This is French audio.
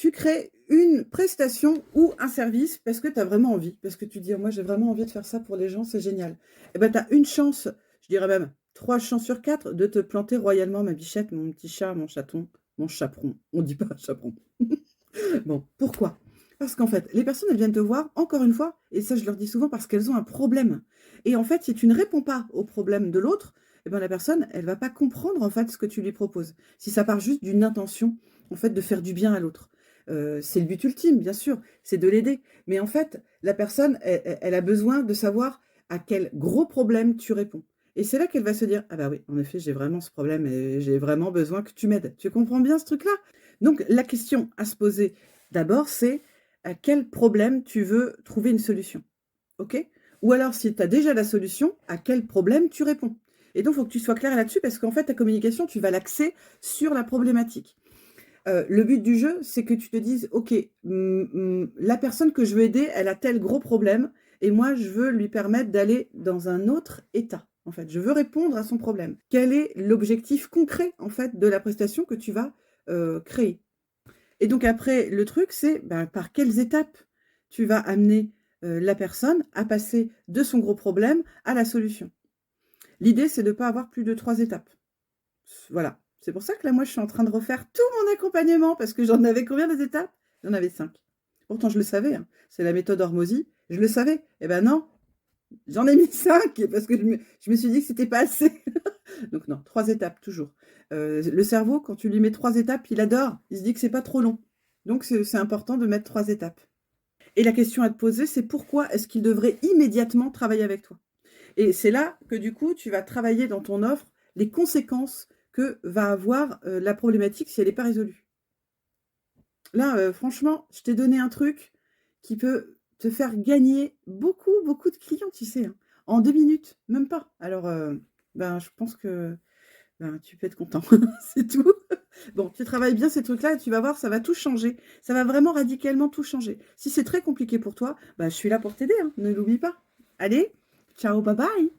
tu crées une prestation ou un service parce que tu as vraiment envie, parce que tu dis: «Moi, j'ai vraiment envie de faire ça pour les gens, c'est génial». Et ben, tu as une chance, je dirais même 3 chances sur 4 de te planter royalement, ma bichette, mon petit chat, mon chaton, mon chaperon. On dit pas chaperon. Bon, pourquoi? Parce qu'en fait, les personnes, elles viennent te voir, encore une fois, et ça, je leur dis souvent, parce qu'elles ont un problème. Et en fait, si tu ne réponds pas au problème de l'autre, eh ben, la personne, elle va pas comprendre, en fait, ce que tu lui proposes. Si ça part juste d'une intention, en fait, de faire du bien à l'autre. C'est le but ultime, bien sûr, c'est de l'aider. Mais en fait, la personne, elle a besoin de savoir à quel gros problème tu réponds. Et c'est là qu'elle va se dire: «Ah bah oui, en effet, j'ai vraiment ce problème et j'ai vraiment besoin que tu m'aides». Tu comprends bien ce truc-là? Donc la question à se poser d'abord, c'est à quel problème tu veux trouver une solution, OK? Ou alors si tu as déjà la solution, à quel problème tu réponds? Et donc il faut que tu sois clair là-dessus parce qu'en fait ta communication, tu vas l'axer sur la problématique. Le but du jeu, c'est que tu te dises: «OK, la personne que je veux aider, elle a tel gros problème et moi je veux lui permettre d'aller dans un autre état». En fait, je veux répondre à son problème. Quel est l'objectif concret, en fait, de la prestation que tu vas, créer? Et donc après, le truc, c'est, ben, par quelles étapes tu vas amener, la personne à passer de son gros problème à la solution. L'idée, c'est de pas avoir plus de 3 étapes. Voilà. C'est pour ça que là, moi, je suis en train de refaire tout mon accompagnement parce que j'en avais combien des étapes? J'en avais 5. Pourtant, je le savais, hein. C'est la méthode Hormozy, je le savais. Eh ben non, j'en ai mis 5 parce que je me suis dit que c'était pas assez. Donc non, 3 étapes toujours. Le cerveau, quand tu lui mets 3 étapes, il adore. Il se dit que c'est pas trop long. Donc c'est important de mettre 3 étapes. Et la question à te poser, c'est pourquoi est-ce qu'il devrait immédiatement travailler avec toi? Et c'est là que du coup, tu vas travailler dans ton offre les conséquences que va avoir, la problématique si elle n'est pas résolue. Là, franchement, je t'ai donné un truc qui peut te faire gagner beaucoup, beaucoup de clients, tu sais, hein, en 2 minutes, même pas. Alors, ben, je pense que, ben, tu peux être content, c'est tout. Bon, tu travailles bien ces trucs-là et tu vas voir, ça va tout changer. Ça va vraiment radicalement tout changer. Si c'est très compliqué pour toi, bah, je suis là pour t'aider, hein, ne l'oublie pas. Allez, ciao, bye bye.